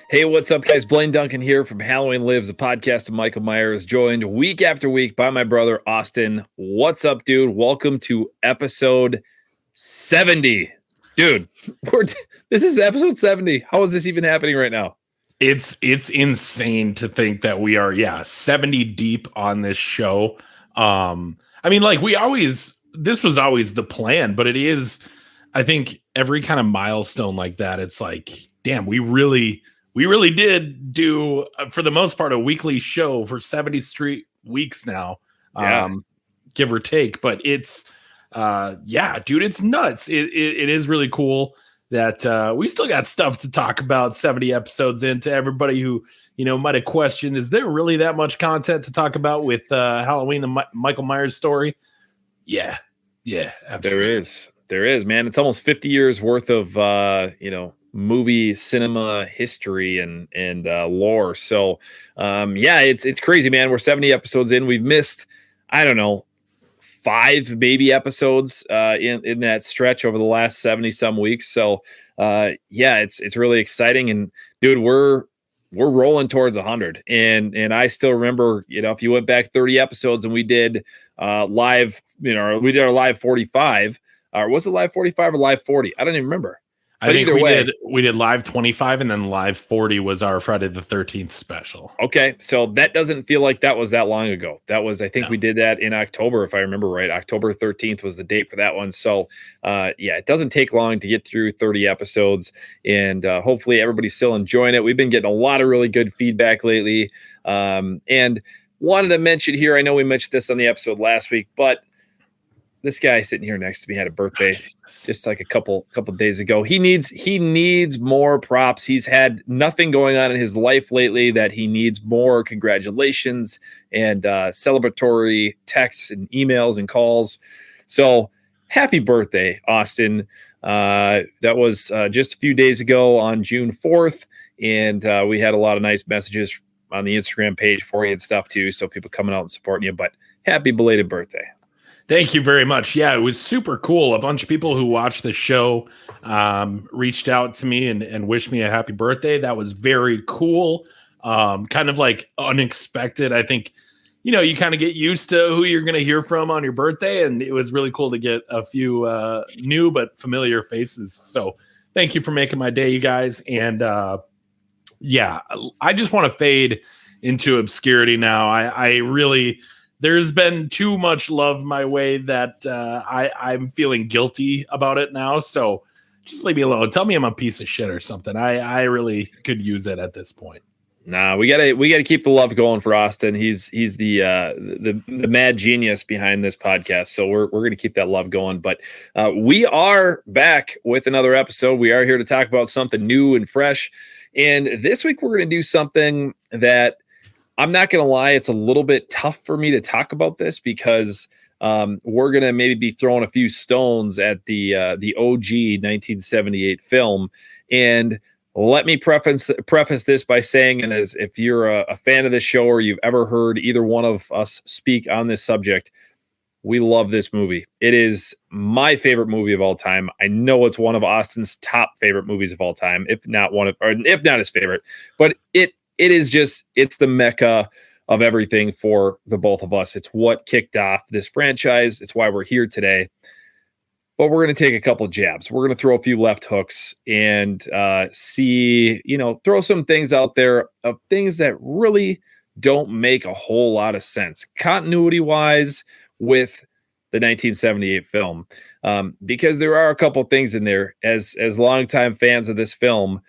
Hey, what's up, guys? Blaine Duncan here from Halloween Lives, a podcast of Michael Myers, joined week after week by my brother, Austin. What's up, dude? Welcome to episode 70. Dude, this is episode 70. How is this even happening right now? It's insane to think that we are 70 deep on this show. This was always the plan, but it is, I think, every kind of milestone like that, it's like, damn, we really did do, for the most part, a weekly show for 70 straight weeks now, give or take. But it's, dude, it's nuts. It is really cool that we still got stuff to talk about 70 episodes into. Everybody who, might have questioned, is there really that much content to talk about with Halloween, the Michael Myers story? Yeah, absolutely. There is, man. It's almost 50 years worth of, movie cinema history and lore. So it's crazy, man. We're 70 episodes in. We've missed, I don't know, 5 baby episodes in that stretch over the last 70 some weeks. So it's really exciting. And dude, we're rolling towards 100. And I still remember, if you went back 30 episodes and we did live, we did our live 45, or was it live 45 or live 40? I don't even remember. I think we did live 25 and then live 40 was our Friday the 13th special. Okay. So that doesn't feel like that was that long ago. That was, I think we did that in October, if I remember right. October 13th was the date for that one. So it doesn't take long to get through 30 episodes, and hopefully everybody's still enjoying it. We've been getting a lot of really good feedback lately. And wanted to mention here, I know we mentioned this on the episode last week, but this guy sitting here next to me had a birthday just like a couple days ago. He needs more props. He's had nothing going on in his life lately that he needs more congratulations and celebratory texts and emails and calls. So happy birthday, Austin. That was just a few days ago on June 4th. And we had a lot of nice messages on the Instagram page for you and stuff too. So people coming out and supporting you, but happy belated birthday. Thank you very much. Yeah, it was super cool. A bunch of people who watched the show reached out to me and wished me a happy birthday. That was very cool. Kind of like unexpected. I think, you kind of get used to who you're going to hear from on your birthday. And it was really cool to get a few new but familiar faces. So thank you for making my day, you guys. And I just want to fade into obscurity now. I really... There's been too much love my way that I'm feeling guilty about it now. So just leave me alone. Tell me I'm a piece of shit or something. I really could use it at this point. Nah, we gotta keep the love going for Austin. He's the mad genius behind this podcast. So we're gonna keep that love going. But we are back with another episode. We are here to talk about something new and fresh. And this week we're gonna do something that, I'm not going to lie, it's a little bit tough for me to talk about this because we're going to maybe be throwing a few stones at the OG 1978 film. And let me preface this by saying, and as if you're a fan of this show or you've ever heard either one of us speak on this subject, we love this movie. It is my favorite movie of all time. I know it's one of Austin's top favorite movies of all time, if not his favorite, but it's the mecca of everything for the both of us. It's what kicked off this franchise. It's why we're here today. But we're going to take a couple jabs. We're going to throw a few left hooks and throw some things out there of things that really don't make a whole lot of sense continuity-wise with the 1978 film. Because there are a couple things in there as longtime fans of this film.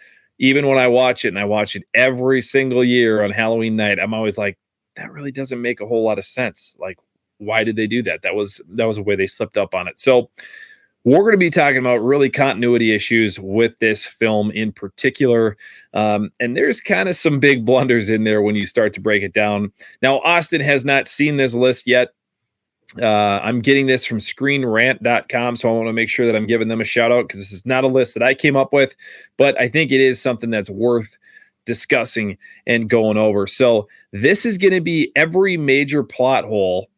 Even when I watch it, and I watch it every single year on Halloween night, I'm always like, that really doesn't make a whole lot of sense. Like, why did they do that? That was a way they slipped up on it. So we're going to be talking about really continuity issues with this film in particular. And there's kind of some big blunders in there when you start to break it down. Now, Austin has not seen this list yet. I'm getting this from screenrant.com, so I want to make sure that I'm giving them a shout out because this is not a list that I came up with, but I think it is something that's worth discussing and going over. So this is going to be every major plot hole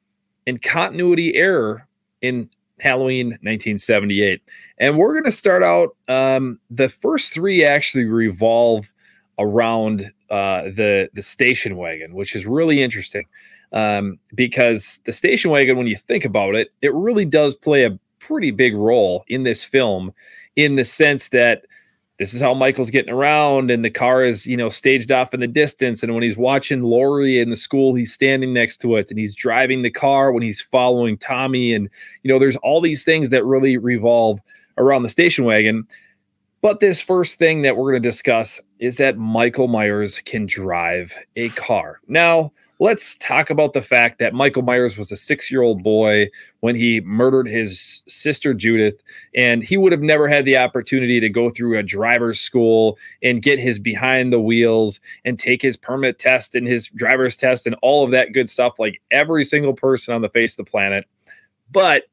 and continuity error in Halloween 1978. And we're going to start out, the first 3 actually revolve around the station wagon, which is really interesting because the station wagon, when you think about it, it really does play a pretty big role in this film, in the sense that this is how Michael's getting around, and the car is, staged off in the distance. And when he's watching Lori in the school, he's standing next to it, and he's driving the car when he's following Tommy. And, there's all these things that really revolve around the station wagon. But this first thing that we're going to discuss is that Michael Myers can drive a car. Now, let's talk about the fact that Michael Myers was a 6-year-old boy when he murdered his sister Judith, and he would have never had the opportunity to go through a driver's school and get his behind the wheels and take his permit test and his driver's test and all of that good stuff like every single person on the face of the planet. But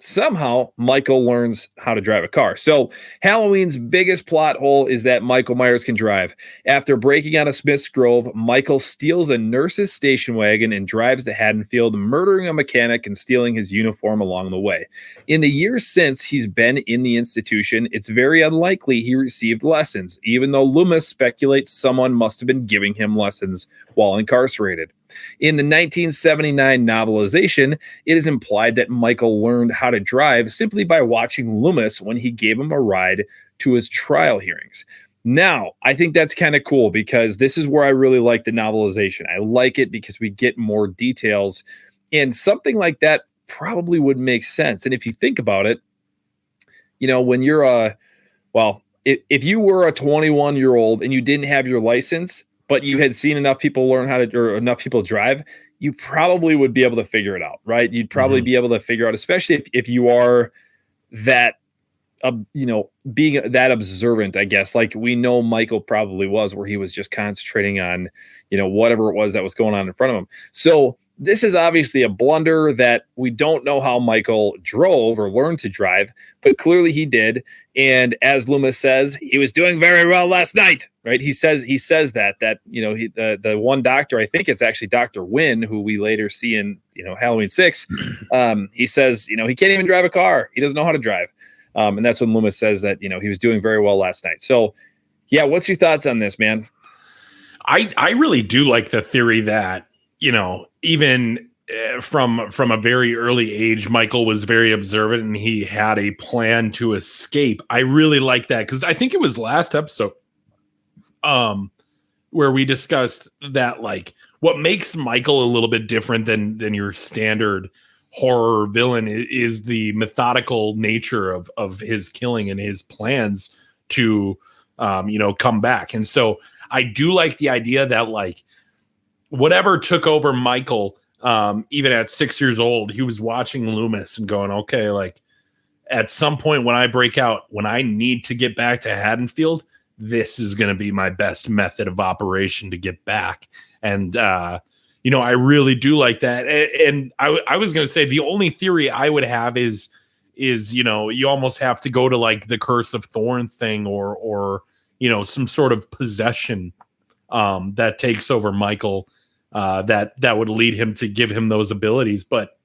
somehow Michael learns how to drive a car. So Halloween's biggest plot hole is that Michael Myers can drive. After breaking out of Smith's Grove, Michael steals a nurse's station wagon and drives to Haddonfield, murdering a mechanic and stealing his uniform along the way. In the years since he's been in the institution, it's very unlikely he received lessons, even though Loomis speculates someone must have been giving him lessons while incarcerated. In the 1979 novelization, it is implied that Michael learned how to drive simply by watching Loomis when he gave him a ride to his trial hearings. Now, I think that's kind of cool because this is where I really like the novelization. I like it because we get more details, and something like that probably would make sense. And if you think about it, when you're if you were a 21-year-old and you didn't have your license, but you had seen enough people learn how to, or enough people drive, you probably would be able to figure it out, right? You'd probably be able to figure out, especially if you are that, being that observant, I guess, like we know Michael probably was, where he was just concentrating on, whatever it was that was going on in front of him. So this is obviously a blunder that we don't know how Michael drove or learned to drive, but clearly he did. And as Loomis says, he was doing very well last night, right? He says that the one doctor, I think it's actually Dr. Wynn, who we later see in, Halloween 6. He says, he can't even drive a car. He doesn't know how to drive. And that's when Loomis says that, he was doing very well last night. So yeah, what's your thoughts on this, man? I really do like the theory that, even from a very early age, Michael was very observant and he had a plan to escape. I really like that because I think it was last episode where we discussed that, like, what makes Michael a little bit different than your standard horror villain is the methodical nature of his killing and his plans to come back. And so I do like the idea that, like, whatever took over Michael, even at 6 years old, he was watching Loomis and going, okay, like, at some point when I break out, when I need to get back to Haddonfield, this is going to be my best method of operation to get back. And, I really do like that. And I was going to say the only theory I would have is, you almost have to go to like the Curse of Thorn thing or some sort of possession that takes over Michael, that would lead him to give him those abilities. But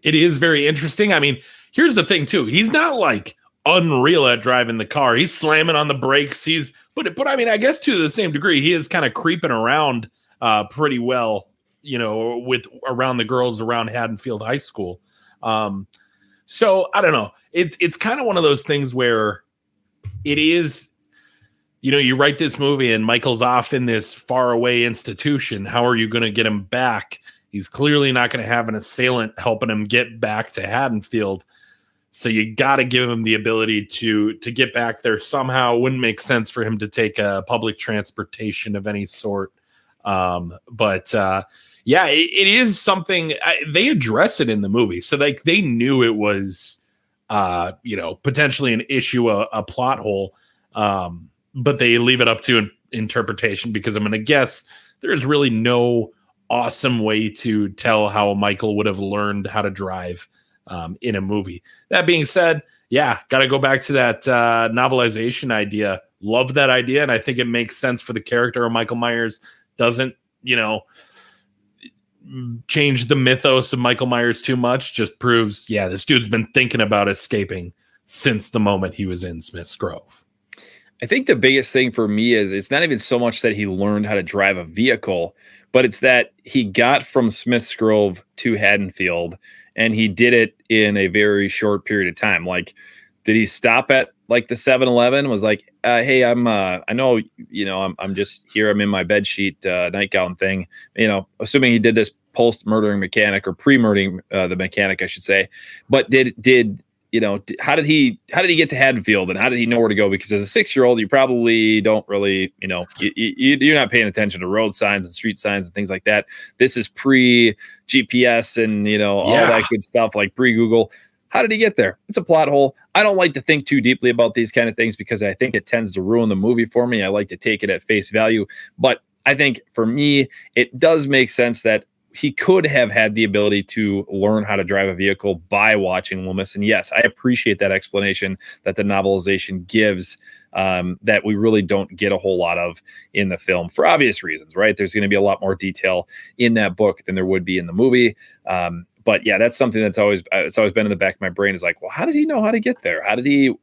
it is very interesting. I mean, here's the thing too. He's not like unreal at driving the car. He's slamming on the brakes. But I mean, I guess to the same degree, he is kind of creeping around pretty well, with around the girls around Haddonfield High School. So I don't know. It's kind of one of those things where it is, you write this movie and Michael's off in this faraway institution. How are you going to get him back? He's clearly not going to have an assailant helping him get back to Haddonfield. So you got to give him the ability to get back there somehow. It wouldn't make sense for him to take a public transportation of any sort. But it is something they address it in the movie. So like they knew it was, potentially an issue, a plot hole. But they leave it up to interpretation because I'm going to guess there's really no awesome way to tell how Michael would have learned how to drive in a movie. That being said, got to go back to that novelization idea. Love that idea. And I think it makes sense for the character of Michael Myers. Doesn't, change the mythos of Michael Myers too much. Just proves, this dude's been thinking about escaping since the moment he was in Smith's Grove. I think the biggest thing for me is it's not even so much that he learned how to drive a vehicle, but it's that he got from Smith's Grove to Haddonfield and he did it in a very short period of time. Like, did he stop at like the 7-Eleven? Was like, hey, I know, I'm just here. I'm in my bed sheet, nightgown thing, assuming he did this post murdering mechanic or pre-murdering the mechanic, I should say. But how did he get to Haddonfield and how did he know where to go? Because as a 6-year-old, you probably don't really, you're not paying attention to road signs and street signs and things like that. This is pre GPS and, all that good stuff, like pre Google. How did he get there? It's a plot hole. I don't like to think too deeply about these kind of things because I think it tends to ruin the movie for me. I like to take it at face value. But I think for me, it does make sense that he could have had the ability to learn how to drive a vehicle by watching Loomis. And yes, I appreciate that explanation that the novelization gives that we really don't get a whole lot of in the film for obvious reasons, right? There's going to be a lot more detail in that book than there would be in the movie. But yeah, that's something that's always been in the back of my brain is like, well, how did he know how to get there? How did he,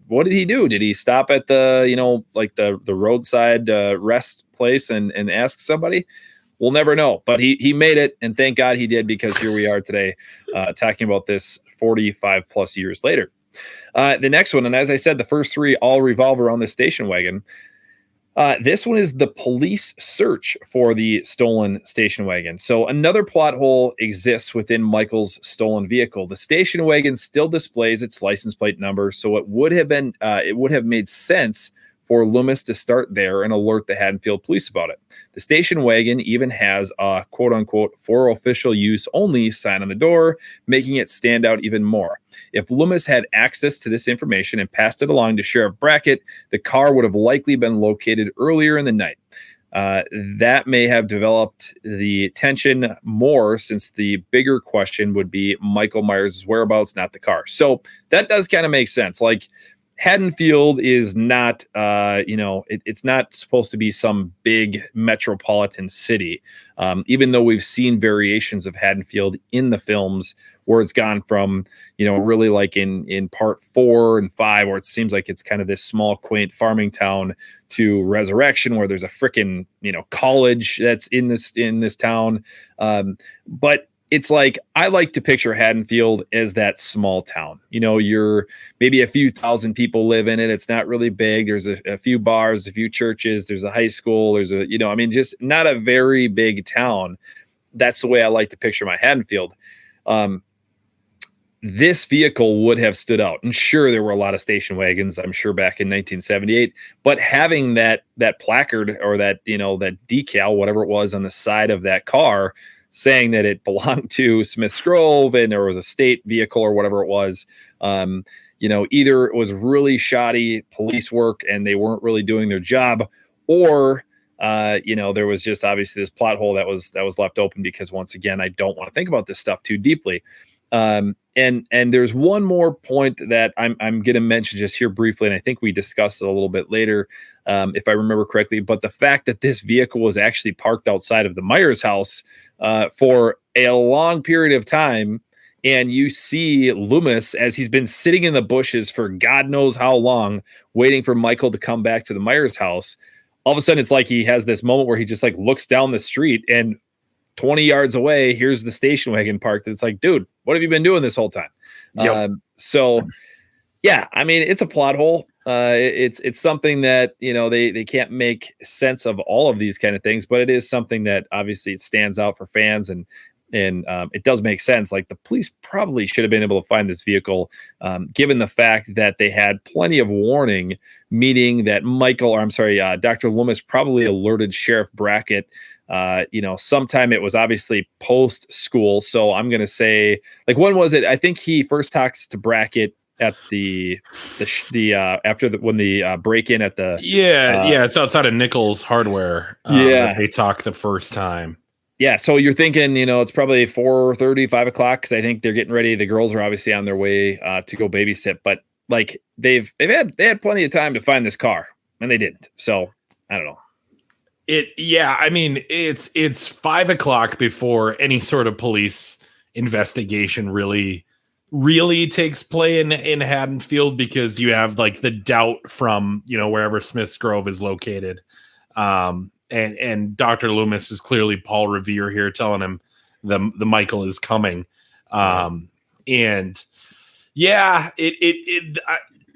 what did he do? Did he stop at the, like the roadside rest place and ask somebody? We'll never know, but he made it, and thank God he did, because here we are today talking about this 45 plus years later. The next one, and as I said, the first three all revolve around the station wagon. This one is the police search for the stolen station wagon. So another plot hole exists within Michael's stolen vehicle. The station wagon still displays its license plate number, so it would have made sense for Loomis to start there and alert the Haddonfield police about it. The station wagon even has a quote unquote for official use only sign on the door, making it stand out even more. If Loomis had access to this information and passed it along to Sheriff Brackett, the car would have likely been located earlier in the night. That may have developed the tension more, since the bigger question would be Michael Myers' whereabouts, not the car. So that does kind of make sense. Like, Haddonfield is not, it's not supposed to be some big metropolitan city, even though we've seen variations of Haddonfield in the films where it's gone from, really like in part 4 and 5, where it seems like it's kind of this small, quaint farming town, to Resurrection, where there's a freaking, college that's in this town. But it's like, I like to picture Haddonfield as that small town. You're maybe a few thousand people live in it. It's not really big. There's a few bars, a few churches. There's a high school. There's just not a very big town. That's the way I like to picture my Haddonfield. This vehicle would have stood out. And sure, there were a lot of station wagons, I'm sure, back in 1978. But having that placard or that decal, whatever it was on the side of that car, saying that it belonged to Smith's Grove and there was a state vehicle or whatever it was, either it was really shoddy police work and they weren't really doing their job, or there was just obviously this plot hole that was left open, because once again, I don't want to think about this stuff too deeply. And there's one more point that I'm going to mention just here briefly, and I think we discussed it a little bit later, if I remember correctly. But the fact that this vehicle was actually parked outside of the Myers house for a long period of time, and you see Loomis as he's been sitting in the bushes for God knows how long, waiting for Michael to come back to the Myers house. All of a sudden, it's like he has this moment where he just like looks down the street, and 20 yards away, here's the station wagon parked. It's like, dude, what have you been doing this whole time? Yep. So yeah, I mean, it's a plot hole. It's something that, they can't make sense of all of these kind of things, but it is something that obviously it stands out for fans, and it does make sense. Like, the police probably should have been able to find this vehicle, given the fact that they had plenty of warning, meaning that Dr. Loomis probably alerted Sheriff Brackett. Sometime it was obviously post school. So I'm going to say, like, when was it? I think he first talks to Brackett at when the break in at the, it's outside of Nichols Hardware. That they talk the first time. Yeah. So you're thinking, it's probably 4:30, 5 o'clock. Cause I think they're getting ready. The girls are obviously on their way to go babysit, but like they had plenty of time to find this car, and they didn't. So I don't know. It's 5 o'clock before any sort of police investigation really really takes play in Haddonfield because you have like the doubt from, wherever Smith's Grove is located. And Dr. Loomis is clearly Paul Revere here telling him the Michael is coming. And yeah,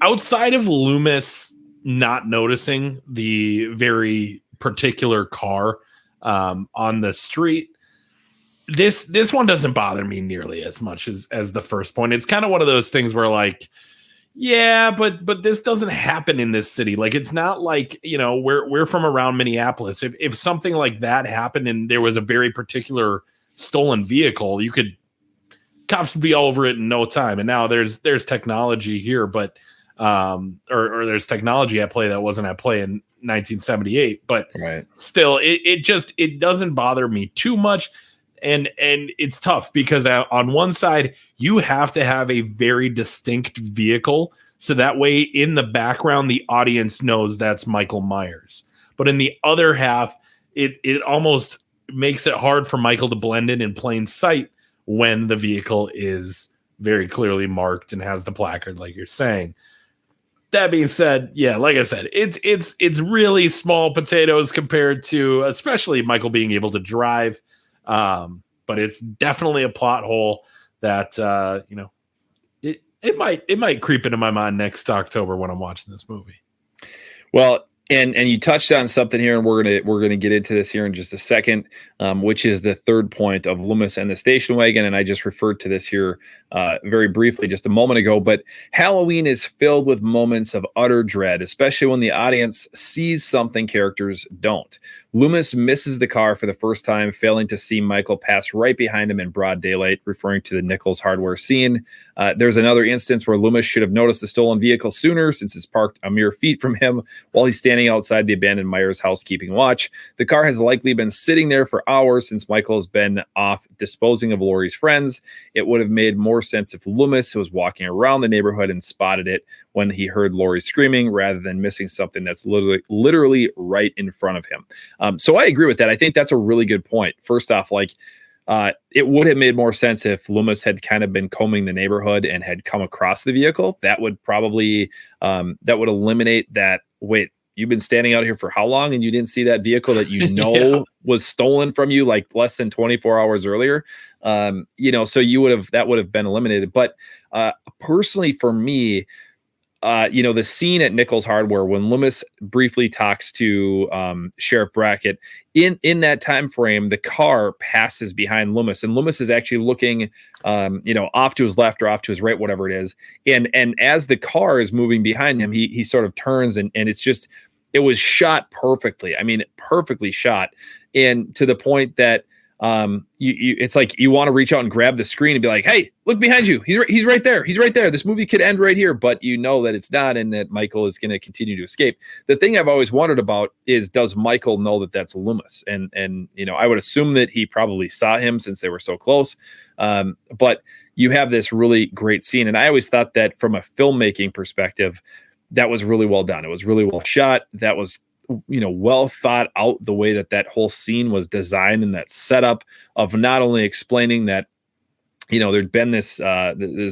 outside of Loomis not noticing the very particular car on the street, this one doesn't bother me nearly as much as the first point. It's kind of one of those things where like, yeah, but this doesn't happen in this city. Like, it's not like, we're from around Minneapolis. If something like that happened and there was a very particular stolen vehicle, cops would be all over it in no time. And now there's technology here, but or there's technology at play that wasn't at play in 1978. But still, it doesn't bother me too much. And it's tough because on one side, you have to have a very distinct vehicle. So that way in the background, the audience knows that's Michael Myers. But in the other half, it almost makes it hard for Michael to blend in plain sight when the vehicle is very clearly marked and has the placard, like you're saying. That being said, yeah, like I said, it's really small potatoes compared to especially Michael being able to drive. But it's definitely a plot hole that it might creep into my mind next October when I'm watching this movie. Well, and you touched on something here, and we're gonna get into this here in just a second, which is the third point of Loomis and the station wagon. And I just referred to this here very briefly just a moment ago. But Halloween is filled with moments of utter dread, especially when the audience sees something characters don't. Loomis misses the car for the first time, failing to see Michael pass right behind him in broad daylight, referring to the Nichols hardware scene. There's another instance where Loomis should have noticed the stolen vehicle sooner, since it's parked a mere feet from him while he's standing outside the abandoned Myers house keeping watch. The car has likely been sitting there for hours since Michael has been off disposing of Laurie's friends. It would have made more sense if Loomis was walking around the neighborhood and spotted it when he heard Laurie screaming, rather than missing something that's literally right in front of him. So I agree with that. I think that's a really good point. First off, it would have made more sense if Loomis had kind of been combing the neighborhood and had come across the vehicle. That would probably that would eliminate that. Wait, you've been standing out here for how long and you didn't see that vehicle that yeah. was stolen from you like less than 24 hours earlier? So that would have been eliminated. But personally, for me, the scene at Nichols Hardware when Loomis briefly talks to Sheriff Brackett, in that time frame, the car passes behind Loomis, and Loomis is actually looking, off to his left or off to his right, whatever it is. And as the car is moving behind him, he sort of turns, and it's just, it was shot perfectly. I mean, perfectly shot, and to the point that it's like you want to reach out and grab the screen and be like, hey, look behind you. He's right there. He's right there. This movie could end right here, but you know that it's not, and that Michael is going to continue to escape. The thing I've always wondered about is, does Michael know that that's Loomis? And I would assume that he probably saw him since they were so close. But you have this really great scene. And I always thought that from a filmmaking perspective, that was really well done. It was really well shot. That was well thought out, the way that whole scene was designed, and that setup of not only explaining that there'd been this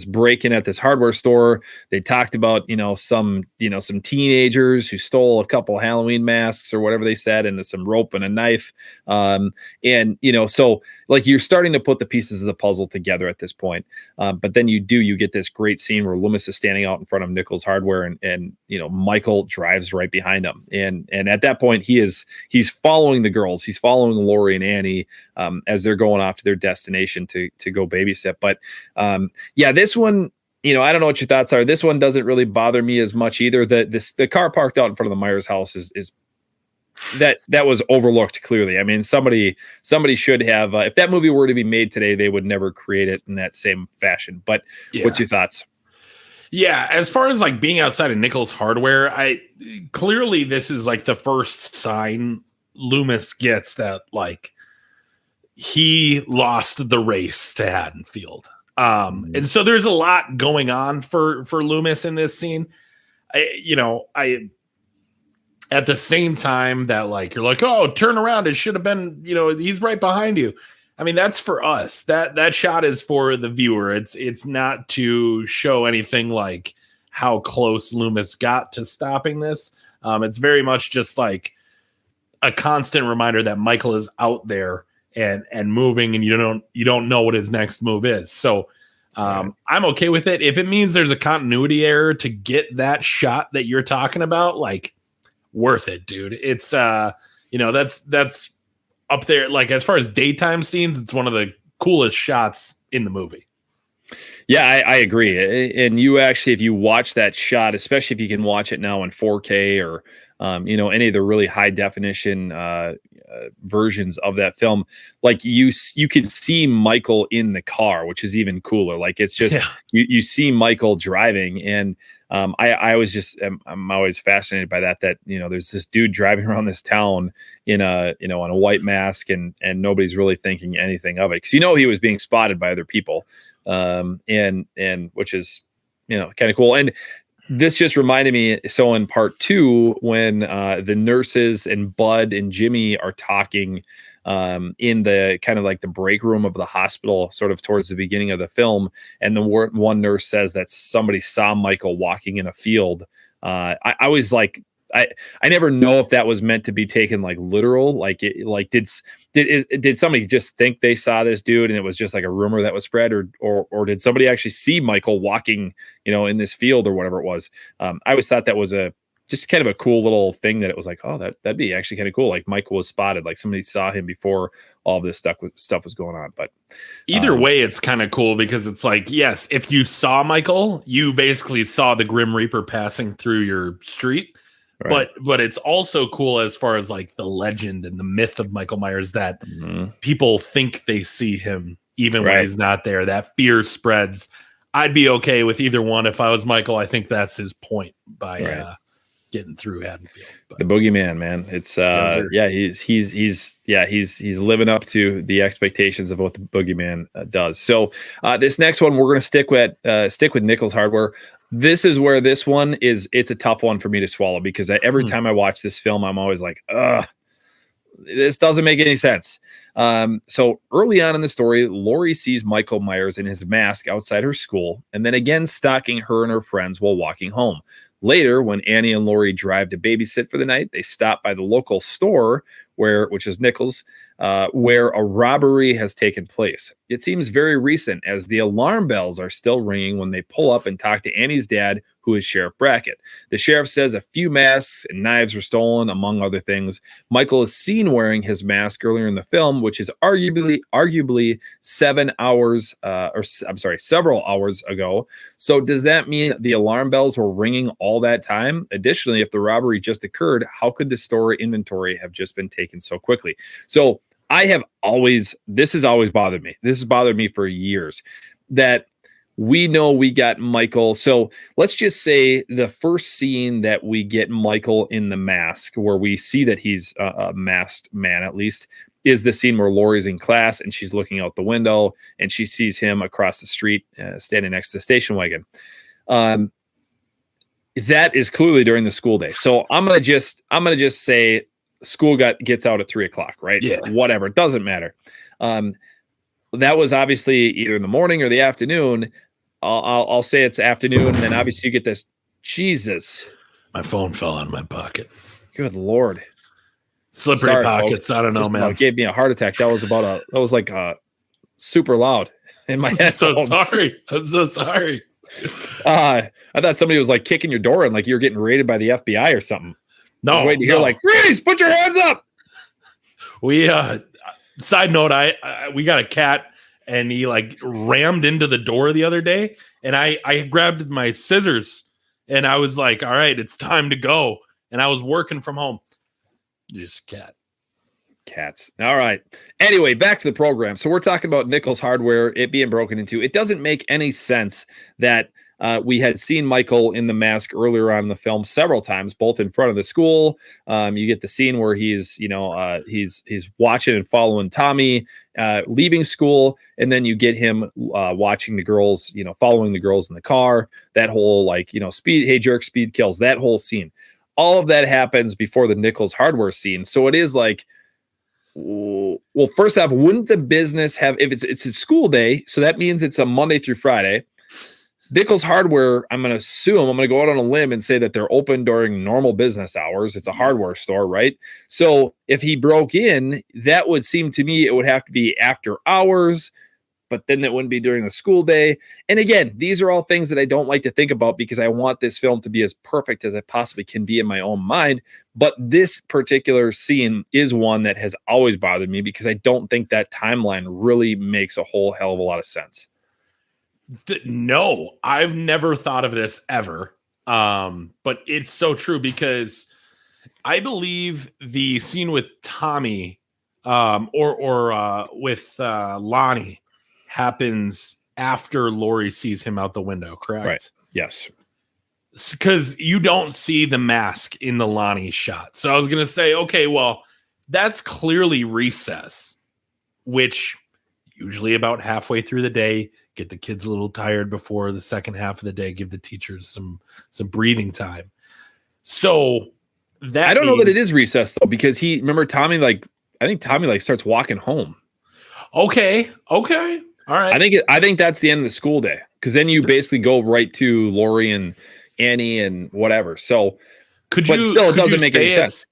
break-in at this hardware store. They talked about some teenagers who stole a couple Halloween masks or whatever they said, and some rope and a knife. So like you're starting to put the pieces of the puzzle together at this point. But then you get this great scene where Loomis is standing out in front of Nichols Hardware, and Michael drives right behind him. And at that point he's following the girls. He's following Laurie and Annie as they're going off to their destination to go babysit. But this one, I don't know what your thoughts are. This one doesn't really bother me as much either. The car parked out in front of the Myers house is that was overlooked clearly. I mean, somebody should have, if that movie were to be made today, they would never create it in that same fashion. But What's your thoughts? Yeah, as far as like being outside of Nichols Hardware, clearly this is like the first sign Loomis gets that like he lost the race to Haddonfield. And so there's a lot going on for Loomis in this scene. At the same time that like, you're like, oh, turn around. It should have been, he's right behind you. I mean, that's for us. That shot is for the viewer. It's not to show anything like how close Loomis got to stopping this. It's very much just like a constant reminder that Michael is out there and moving, and you don't know what his next move is. So I'm okay with it. If it means there's a continuity error to get that shot that you're talking about, like, worth it, dude. It's that's up there. Like, as far as daytime scenes, it's one of the coolest shots in the movie. Yeah, I agree. And you actually, if you watch that shot, especially if you can watch it now in 4K or any of the really high definition versions of that film, like you can see Michael in the car, which is even cooler. Like, it's just you see Michael driving, and I'm always fascinated by that there's this dude driving around this town in a white mask, and nobody's really thinking anything of it, because he was being spotted by other people, and which is kind of cool. And this just reminded me, so in part 2, when the nurses and Bud and Jimmy are talking in the kind of like the break room of the hospital, sort of towards the beginning of the film, and the one nurse says that somebody saw Michael walking in a field. I was like, I never know if that was meant to be taken like literal, did somebody just think they saw this dude and it was just like a rumor that was spread, or did somebody actually see Michael walking in this field or whatever it was. I always thought that was just kind of a cool little thing, that it was like, oh, that'd be actually kind of cool. Like, Michael was spotted, like somebody saw him before all this stuff was going on. But either way, it's kind of cool, because it's like, yes, if you saw Michael, you basically saw the Grim Reaper passing through your street. Right. But it's also cool as far as like the legend and the myth of Michael Myers, that people think they see him even when he's not there. That fear spreads. I'd be okay with either one. If I was Michael, I think that's his point by getting through Haddonfield. But the boogeyman, man. It's he's living up to the expectations of what the boogeyman does. So this next one, we're going to stick with Nichols Hardware. This is where this one it's a tough one for me to swallow, because every time I watch this film, I'm always like, this doesn't make any sense. So early on in the story, Laurie sees Michael Myers in his mask outside her school, and then again stalking her and her friends while walking home. Later, when Annie and Laurie drive to babysit for the night, they stop by the local store, which is Nichols, where a robbery has taken place. It seems very recent, as the alarm bells are still ringing when they pull up and talk to Annie's dad, who is Sheriff Brackett. The sheriff says a few masks and knives were stolen, among other things. Michael is seen wearing his mask earlier in the film, which is arguably several hours ago. So does that mean the alarm bells were ringing all that time? Additionally, if the robbery just occurred, how could the store inventory have just been taken so quickly? So this has always bothered me. This has bothered me for years, that we know we got Michael. So let's just say the first scene that we get Michael in the mask, where we see that he's a masked man, at least, is the scene where Laurie's in class and she's looking out the window and she sees him across the street standing next to the station wagon. That is clearly during the school day. So I'm gonna just say school gets out at 3:00, right? Yeah. Whatever. It doesn't matter. That was obviously either in the morning or the afternoon. I'll say it's afternoon. And then obviously you get this. Jesus. My phone fell out of my pocket. Good Lord. Slippery pockets. Folks. I don't know, man. It gave me a heart attack. That was like super loud in my head. I'm so sorry. I thought somebody was like kicking your door in, like you're getting raided by the FBI or something. No, I was waiting to hear like, freeze, put your hands up. We side note, we got a cat, and he like rammed into the door the other day, and I grabbed my scissors and I was like, all right, it's time to go. And I was working from home. Just cats. All right. Anyway, back to the program. So we're talking about Nichols Hardware, it being broken into. It doesn't make any sense that we had seen Michael in the mask earlier on in the film several times, both in front of the school. You get the scene where he's watching and following Tommy leaving school, and then you get him watching the girls, following the girls in the car. That whole speed, hey jerk, speed kills. That whole scene, all of that happens before the Nichols Hardware scene. So it is like, Well, first off, wouldn't the business have, if it's a school day, so that means it's a Monday through Friday. Nichols Hardware, I'm going to go out on a limb and say that they're open during normal business hours. It's a hardware store, right? So if he broke in, that would seem to me it would have to be after hours, but then that wouldn't be during the school day. And again, these are all things that I don't like to think about because I want this film to be as perfect as it possibly can be in my own mind. But this particular scene is one that has always bothered me because I don't think that timeline really makes a whole hell of a lot of sense. No, I've never thought of this ever. But it's so true because I believe the scene with Tommy or with Lonnie happens after Lori sees him out the window, correct? Right. Yes. Because you don't see the mask in the Lonnie shot. So I was going to say, okay, well, that's clearly recess, which usually about halfway through the day, get the kids a little tired before the second half of the day, give the teachers some breathing time. So that I don't know that it is recess though, because Tommy, I think Tommy starts walking home. Okay. All right. I think that's the end of the school day because then you basically go right to Lori and Annie and whatever. So, it doesn't make any sense.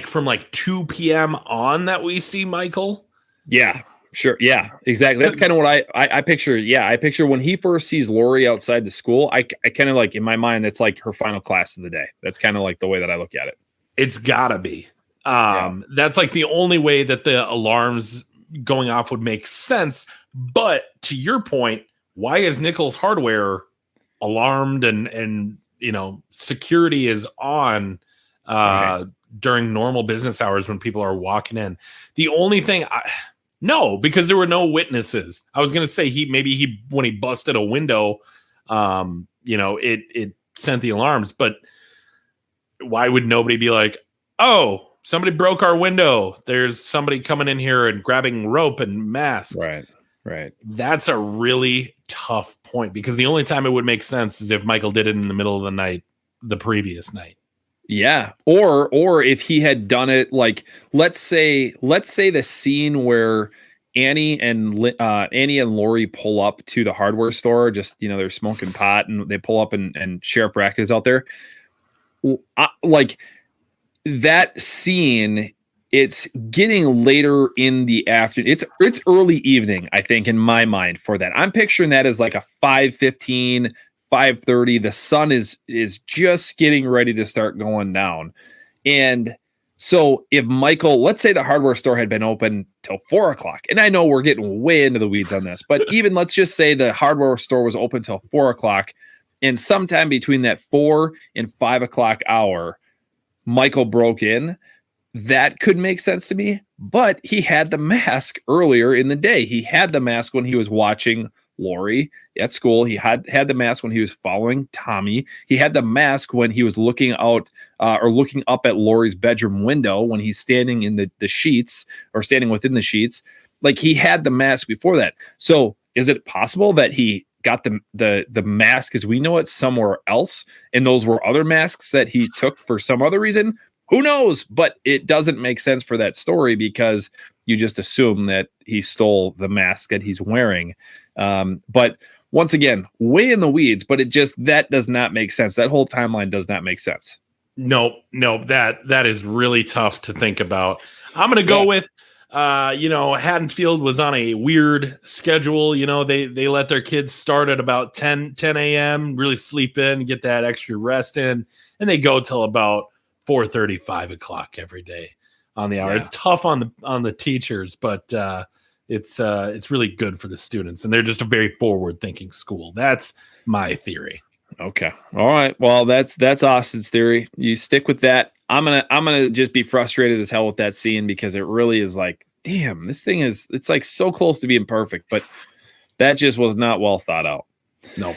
From 2 p.m. on that we see Michael. Yeah, sure. Yeah, exactly. That's kind of what I picture. Yeah, I picture when he first sees Lori outside the school. I kind of in my mind, that's like her final class of the day. That's kind of like the way that I look at it. It's gotta be. That's like the only way that the alarms going off would make sense. But to your point, why is Nichols Hardware alarmed and security is on during normal business hours when people are walking in? The only thing no, because there were no witnesses. I was going to say when he busted a window, it sent the alarms, but why would nobody be like, oh, somebody broke our window. There's somebody coming in here and grabbing rope and masks. Right. That's a really tough point because the only time it would make sense is if Michael did it in the middle of the night, the previous night. Yeah. Or if he had done it, let's say the scene where Annie and Lori pull up to the hardware store, just, they're smoking pot and they pull up and Sheriff Brackett is out there. That scene, it's getting later in the afternoon. It's early evening, I think, in my mind for that. I'm picturing that as like a 5:15, 5:30. The sun is just getting ready to start going down. And so if Michael, let's say the hardware store had been open till 4:00, and I know we're getting way into the weeds on this, but even let's just say the hardware store was open till 4:00, and sometime between that 4 and 5 o'clock hour, Michael broke in. That could make sense to me, but he had the mask earlier in the day. He had the mask when he was watching Lori at school. He had the mask when he was following Tommy. He had the mask when he was looking out or looking up at Lori's bedroom window when he's standing in the sheets or standing within the sheets. He had the mask before that. So is it possible that he got the mask as we know it somewhere else, and those were other masks that he took for some other reason? Who knows? But it doesn't make sense for that story because you just assume that he stole the mask that he's wearing. But once again, way in the weeds, but that does not make sense. That whole timeline does not make sense. No, that is really tough to think about. I'm going to go with, Haddonfield was on a weird schedule. They let their kids start at about 10 a.m., really sleep in, get that extra rest in, and they go till about 4:30, 5 o'clock every day on the hour. Yeah. It's tough on the teachers, but it's really good for the students, and they're just a very forward-thinking school. That's my theory. Okay. All right. Well, that's Austin's theory. You stick with that. I'm gonna just be frustrated as hell with that scene because it really is damn, this thing it's so close to being perfect, but that just was not well thought out. No.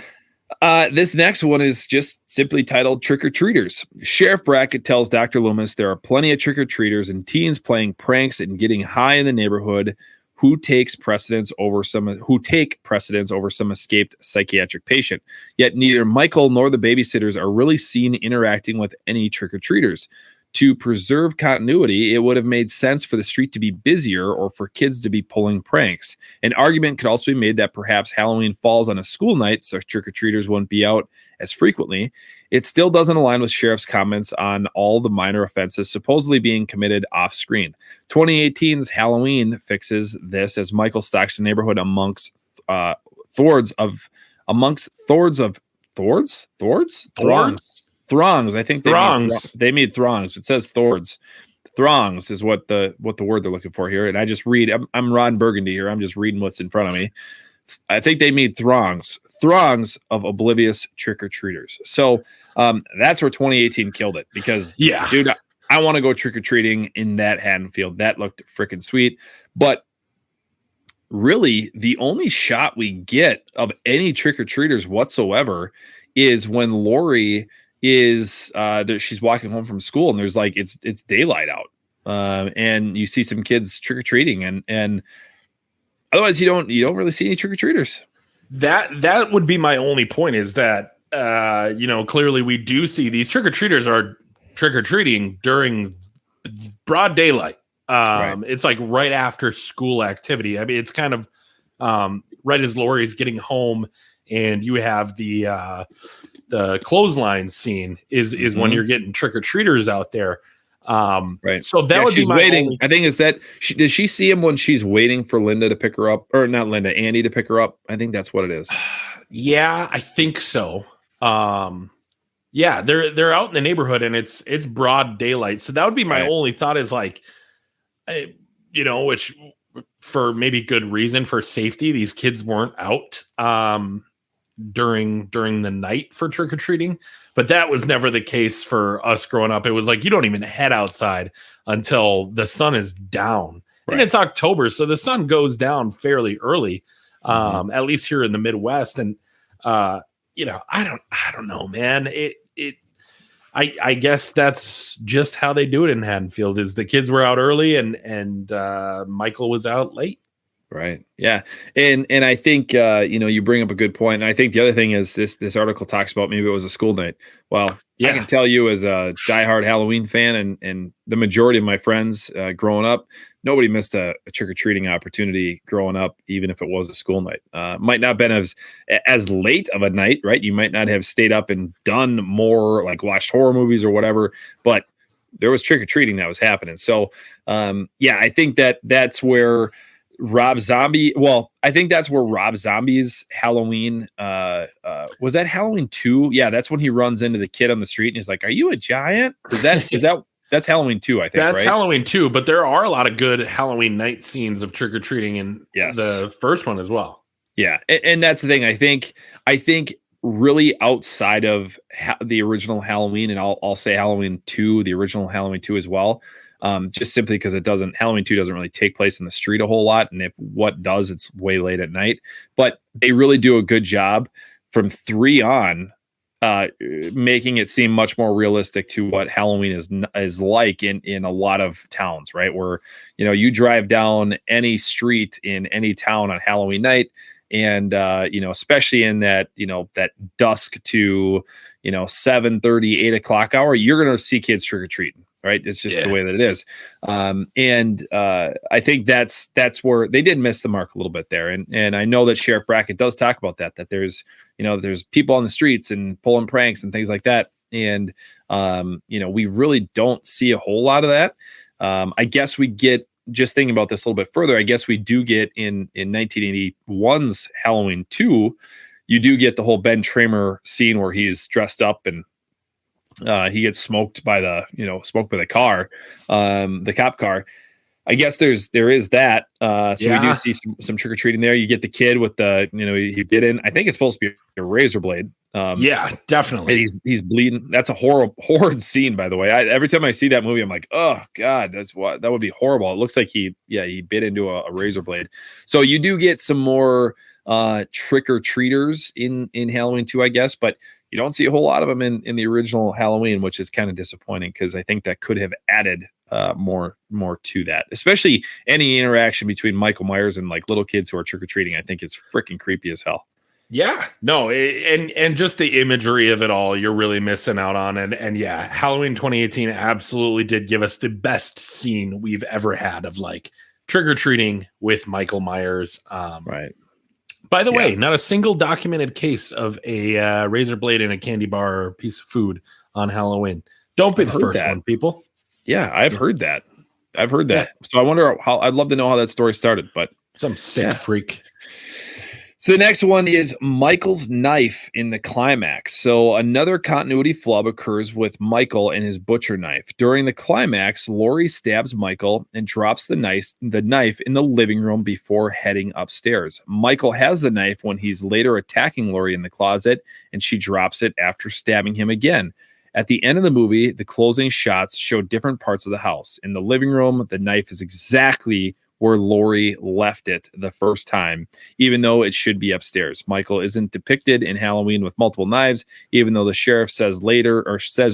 This next one is just simply titled Trick or Treaters. Sheriff Brackett tells Dr. Loomis there are plenty of trick or treaters and teens playing pranks and getting high in the neighborhood who take precedence over some escaped psychiatric patient. Yet neither Michael nor the babysitters are really seen interacting with any trick or treaters. To preserve continuity, it would have made sense for the street to be busier or for kids to be pulling pranks. An argument could also be made that perhaps Halloween falls on a school night, so trick-or-treaters wouldn't be out as frequently. It still doesn't align with sheriff's comments on all the minor offenses supposedly being committed off-screen. 2018's Halloween fixes this as Michael stalks the neighborhood amongst throngs. I think they made throngs. It says thords. Throngs is what the word they're looking for here. And I just read. I'm Ron Burgundy here. I'm just reading what's in front of me. I think they made throngs of oblivious trick-or-treaters. So that's where 2018 killed it because, dude, I want to go trick-or-treating in that Haddonfield. That looked freaking sweet. But really, the only shot we get of any trick-or-treaters whatsoever is when Lori is she's walking home from school and there's like it's daylight out and you see some kids trick-or-treating and otherwise you don't really see any trick-or-treaters. That would be my only point is that clearly we do see these trick-or-treaters are trick-or-treating during broad daylight. Right. It's like right after school activity. I mean, it's kind of right as Lori's getting home and you have the clothesline scene is when you're getting trick-or-treaters out there. Right. So that would she's be waiting. I think it's that does she see him when she's waiting for Linda to pick her up, or not Linda, Andy to pick her up? I think that's what it is. Yeah, I think so. Yeah, they're out in the neighborhood and it's broad daylight. So that would be my only thought is like, which for maybe good reason for safety, these kids weren't out during the night for trick-or-treating, but that was never the case for us growing up. It was like you don't even head outside until the sun is down. Right. And it's October, so the sun goes down fairly early, at least here in the Midwest. And I don't know, man. I guess that's just how they do it in Haddonfield. Is the kids were out early and Michael was out late. Right. Yeah. And I think, you bring up a good point. And I think the other thing is this article talks about maybe it was a school night. Well, I can tell you as a diehard Halloween fan and the majority of my friends growing up, nobody missed a trick-or-treating opportunity growing up, even if it was a school night. Might not have been as late of a night, right? You might not have stayed up and done more, like watched horror movies or whatever, but there was trick-or-treating that was happening. So, I think that's where Rob Zombie. Well, I think that's where Rob Zombie's Halloween was that Halloween 2? Yeah, that's when he runs into the kid on the street and he's like, "Are you a giant?" Is that that's Halloween 2? I think that's right? Halloween 2. But there are a lot of good Halloween night scenes of trick or treating in the first one as well. Yeah, and that's the thing. I think really outside of the original Halloween, and I'll say Halloween 2, the original Halloween 2 as well. Just simply because Halloween 2 doesn't really take place in the street a whole lot. And if what does, it's way late at night, but they really do a good job from 3 on, making it seem much more realistic to what Halloween is like in a lot of towns, right? Where, you drive down any street in any town on Halloween night and, especially in that, that dusk to, 7:30, 8 o'clock hour, you're going to see kids trick-or-treating. Right. It's just the way that it is. I think that's where they did miss the mark a little bit there. And I know that Sheriff Brackett does talk about that there's, there's people on the streets and pulling pranks and things like that. And, we really don't see a whole lot of that. I guess we get, just thinking about this a little bit further, I guess we do get in 1981's Halloween 2, you do get the whole Ben Tramer scene where he's dressed up and he gets smoked by the car, the cop car. I guess there is that. We do see some trick or treating there. You get the kid with the, he bit in. I think it's supposed to be a razor blade. Definitely. He's bleeding. That's a horrid scene, by the way. Every time I see that movie, I'm like, oh God, that would be horrible. It looks like he bit into a razor blade. So you do get some more trick or treaters in Halloween 2, I guess, but you don't see a whole lot of them in the original Halloween, which is kind of disappointing because I think that could have added more to that, especially any interaction between Michael Myers and like little kids who are trick or treating. I think it's freaking creepy as hell. Yeah, no, and just the imagery of it all, you're really missing out on. And yeah, Halloween 2018 absolutely did give us the best scene we've ever had of like trick or treating with Michael Myers. Right. By the way, not a single documented case of a razor blade in a candy bar or piece of food on Halloween. Don't be the first one, people. Yeah, I've heard that. I've heard that. Yeah. So I wonder how. I'd love to know how that story started, but some sick freak. So the next one is Michael's knife in the climax. So another continuity flub occurs with Michael and his butcher knife. During the climax, Laurie stabs Michael and drops the knife in the living room before heading upstairs. Michael has the knife when he's later attacking Laurie in the closet, and she drops it after stabbing him again. At the end of the movie, the closing shots show different parts of the house. In the living room, the knife is exactly where Laurie left it the first time, even though it should be upstairs. Michael isn't depicted in Halloween with multiple knives, even though the sheriff says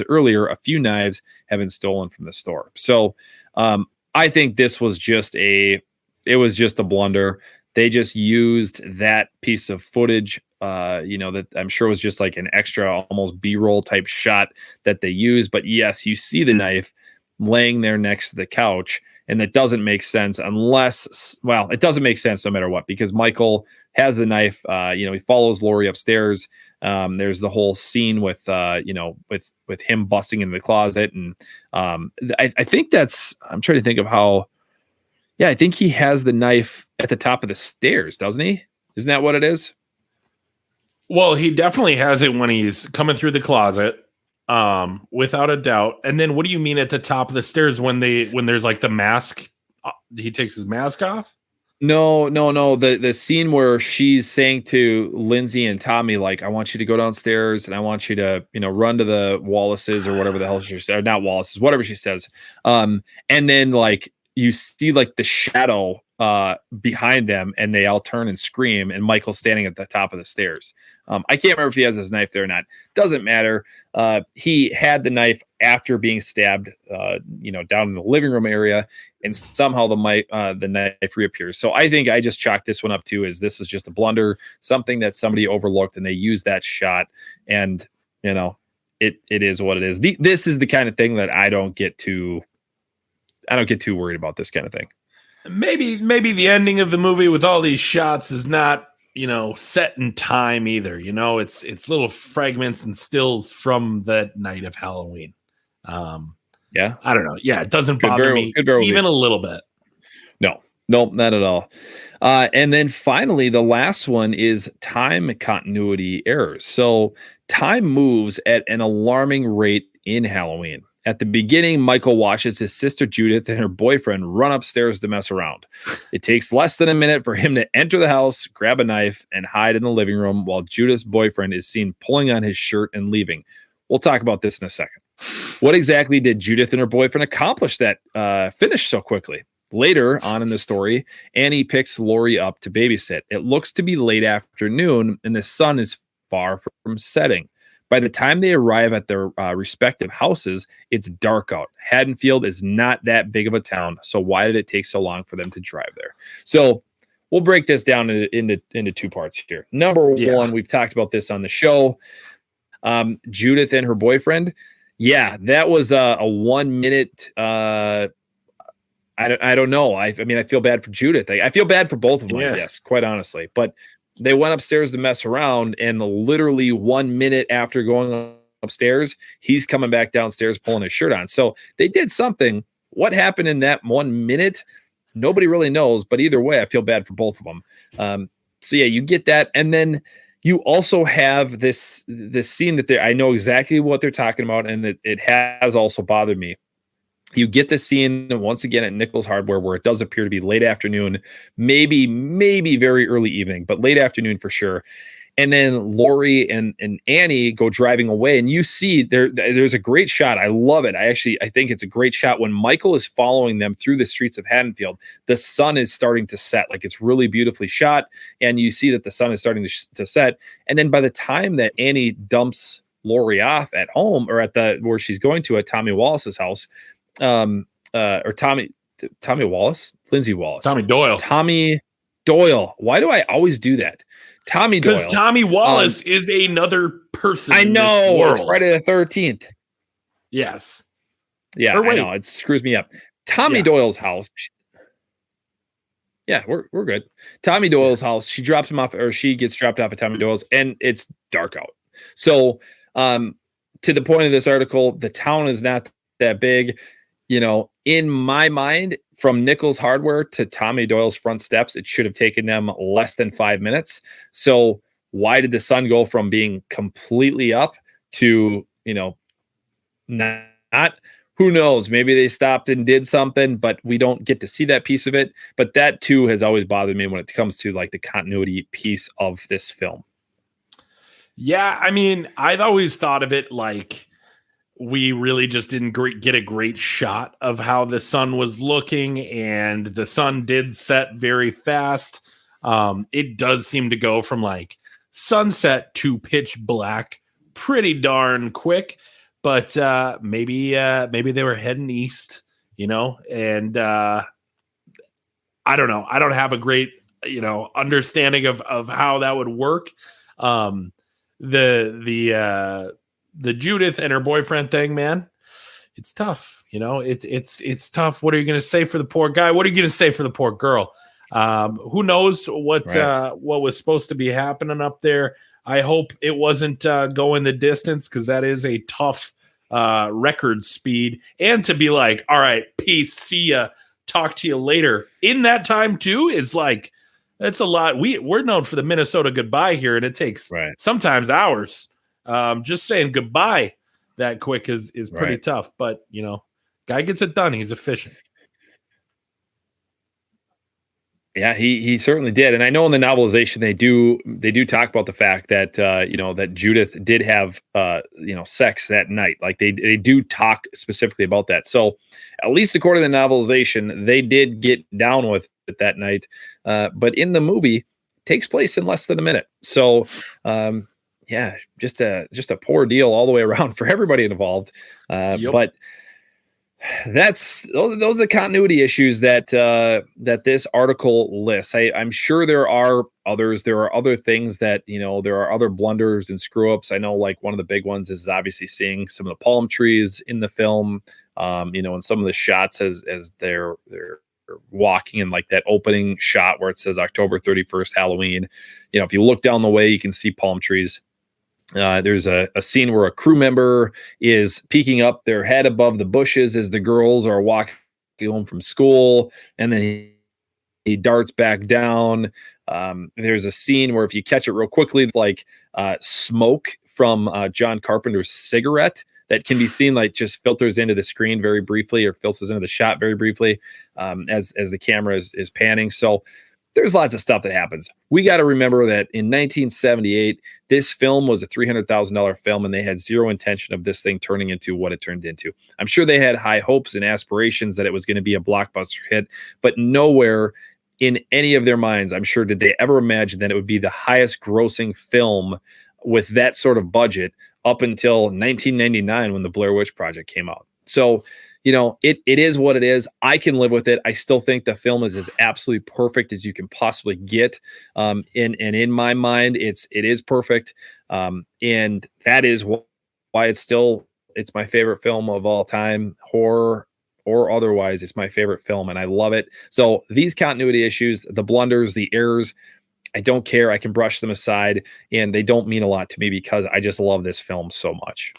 earlier, a few knives have been stolen from the store. So I think this was just a blunder. They just used that piece of footage, that I'm sure was just like an extra, almost B-roll type shot that they used. But yes, you see the knife laying there next to the couch. And that doesn't make sense it doesn't make sense no matter what, because Michael has the knife. He follows Laurie upstairs. There's the whole scene with him busting into the closet. And I think I'm trying to think of how, I think he has the knife at the top of the stairs, doesn't he? Isn't that what it is? Well, he definitely has it when he's coming through the closet. Without a doubt. And then what do you mean at the top of the stairs when there's like the mask, he takes his mask off? No. The scene where she's saying to Lindsay and Tommy, like, I want you to go downstairs and I want you to, run to the Wallaces or whatever the hell she said, not Wallaces, whatever she says. And then like you see like the shadow behind them and they all turn and scream, and Michael's standing at the top of the stairs. I can't remember if he has his knife there or not. Doesn't matter. He had the knife after being stabbed, down in the living room area, and somehow the knife reappears. So I think I just chalked this one up to as this was just a blunder, something that somebody overlooked, and they used that shot. And it is what it is. This is the kind of thing that I don't get too worried about. This kind of thing. Maybe the ending of the movie with all these shots is not, set in time either. It's little fragments and stills from that night of Halloween. I don't know. Yeah, it doesn't bother me even a little bit. No, not at all. And then finally, the last one is time continuity errors. So time moves at an alarming rate in Halloween. At the beginning, Michael watches his sister Judith and her boyfriend run upstairs to mess around. It takes less than a minute for him to enter the house, grab a knife, and hide in the living room while Judith's boyfriend is seen pulling on his shirt and leaving. We'll talk about this in a second. What exactly did Judith and her boyfriend accomplish that finished so quickly? Later on in the story, Annie picks Laurie up to babysit. It looks to be late afternoon, and the sun is far from setting. By the time they arrive at their respective houses, it's dark out. Haddonfield is not that big of a town, so why did it take so long for them to drive there? So we'll break this down into two parts here. Number one, we've talked about this on the show. Judith and her boyfriend. Yeah, that was a 1 minute. I don't know. I mean, I feel bad for Judith. I feel bad for both of them, I guess, quite honestly. But they went upstairs to mess around, and literally 1 minute after going upstairs, he's coming back downstairs pulling his shirt on. So they did something. What happened in that 1 minute? Nobody really knows. But either way, I feel bad for both of them. So yeah, you get that, and then you also have this scene that I know exactly what they're talking about, and it has also bothered me. You get the scene once again at Nichols Hardware where it does appear to be late afternoon, maybe very early evening, but late afternoon for sure. And then Laurie and Annie go driving away, and you see there's a great shot. I love it. I think it's a great shot when Michael is following them through the streets of Haddonfield. The sun is starting to set, like it's really beautifully shot, and you see that the sun is starting to set. And then by the time that Annie dumps Laurie off at home or where she's going to at Tommy Wallace's house, or Tommy Wallace, Lindsay Wallace, Tommy Doyle, Doyle. Why do I always do that? Tommy Doyle. Because Tommy Wallace is another person. I know. In this world. It's Friday the 13th. Yes. Yeah, I know. It screws me up. Tommy Doyle's house. Yeah, we're good. Tommy Doyle's house. She drops him off, or she gets dropped off at Tommy Doyle's, and it's dark out. So, to the point of this article, the town is not that big. You know, in my mind, from Nichols Hardware to Tommy Doyle's front steps, it should have taken them less than 5 minutes. So why did the sun go from being completely up to, you know, not? Who knows? Maybe they stopped and did something, but we don't get to see that piece of it. But that too has always bothered me when it comes to like the continuity piece of this film. Yeah, I mean, I've always thought of it like we really just didn't get a great shot of how the sun was looking, and the sun did set very fast. It does seem to go from like sunset to pitch black pretty darn quick, but maybe they were heading east, you know, and I don't know. I don't have a great, you know, understanding of how that would work. The Judith and her boyfriend thing, man, it's tough. You know, it's tough. What are you going to say for the poor guy? What are you going to say for the poor girl? Who knows what was supposed to be happening up there? I hope it wasn't going the distance, because that is a tough record speed. And to be like, all right, peace, see ya, talk to you later. In that time too is like, that's a lot. We're known for the Minnesota goodbye here, and it takes sometimes hours. Just saying goodbye that quick is pretty tough, but you know, guy gets it done. He's efficient. Yeah, he certainly did. And I know in the novelization they do talk about the fact that you know, that Judith did have you know, sex that night. Like they do talk specifically about that. So at least according to the novelization, they did get down with it that night. But in the movie, it takes place in less than a minute. So yeah, just a poor deal all the way around for everybody involved. But those are the continuity issues that this article lists. I'm sure there are others. There are other things that, you know, there are other blunders and screw ups. I know, like, one of the big ones is obviously seeing some of the palm trees in the film. You know, and some of the shots as they're walking in, like that opening shot where it says October 31st, Halloween. You know, if you look down the way, you can see palm trees. There's a scene where a crew member is peeking up their head above the bushes as the girls are walking home from school, and then he darts back down. There's a scene where, if you catch it real quickly, like smoke from John Carpenter's cigarette that can be seen, like, just filters into the screen very briefly, or filters into the shot very briefly as the camera is panning. So there's lots of stuff that happens. We got to remember that in 1978, this film was a $300,000 film, and they had zero intention of this thing turning into what it turned into. I'm sure they had high hopes and aspirations that it was going to be a blockbuster hit, but nowhere in any of their minds, I'm sure, did they ever imagine that it would be the highest grossing film with that sort of budget up until 1999, when the Blair Witch Project came out. So, you know, it is what it is. I can live with it. I still think the film is as absolutely perfect as you can possibly get. In my mind, it is perfect. And that is why it's my favorite film of all time, horror or otherwise. It's my favorite film, and I love it. So these continuity issues, the blunders, the errors, I don't care. I can brush them aside, and they don't mean a lot to me because I just love this film so much.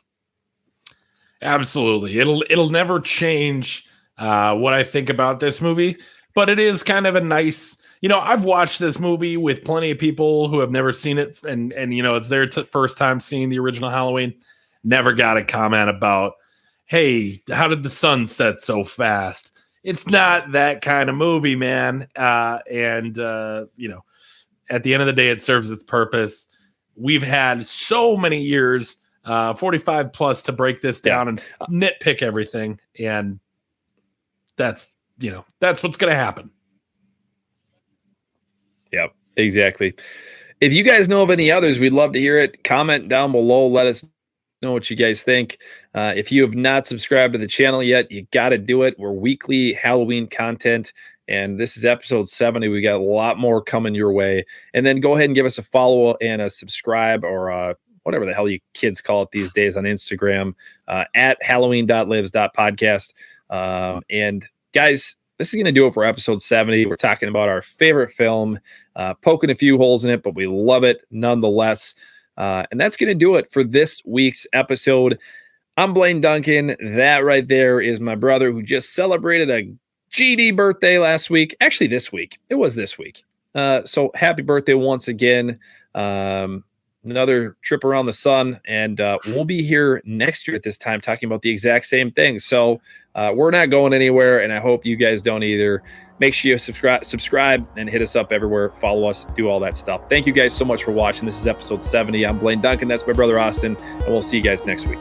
Absolutely. It'll never change what I think about this movie, but it is kind of a nice, you know, I've watched this movie with plenty of people who have never seen it, and you know, it's their first time seeing the original Halloween. Never got a comment about, hey, how did the sun set so fast? It's not that kind of movie, man. You know, at the end of the day, it serves its purpose. We've had so many years, 45 plus, to break this down and nitpick everything. And that's what's going to happen. Yep, exactly. If you guys know of any others, we'd love to hear it. Comment down below. Let us know what you guys think. If you have not subscribed to the channel yet, you got to do it. We're weekly Halloween content, And this is episode 70. We got a lot more coming your way. And then go ahead and give us a follow and a subscribe, or whatever the hell you kids call it these days, on Instagram at halloween.lives.podcast. And guys, this is going to do it for episode 70. We're talking about our favorite film, poking a few holes in it, but we love it nonetheless. And that's going to do it for this week's episode. I'm Blaine Duncan. That right there is my brother, who just celebrated a GD birthday last week. Actually, this week. It was this week. So happy birthday once again. Another trip around the sun. And we'll be here next year at this time talking about the exact same thing. So we're not going anywhere, and I hope you guys don't either. Make sure you subscribe and hit us up everywhere. Follow us, do all that stuff. Thank you guys so much for watching. This is episode 70. I'm Blaine Duncan. That's my brother Austin, and we'll see you guys next week.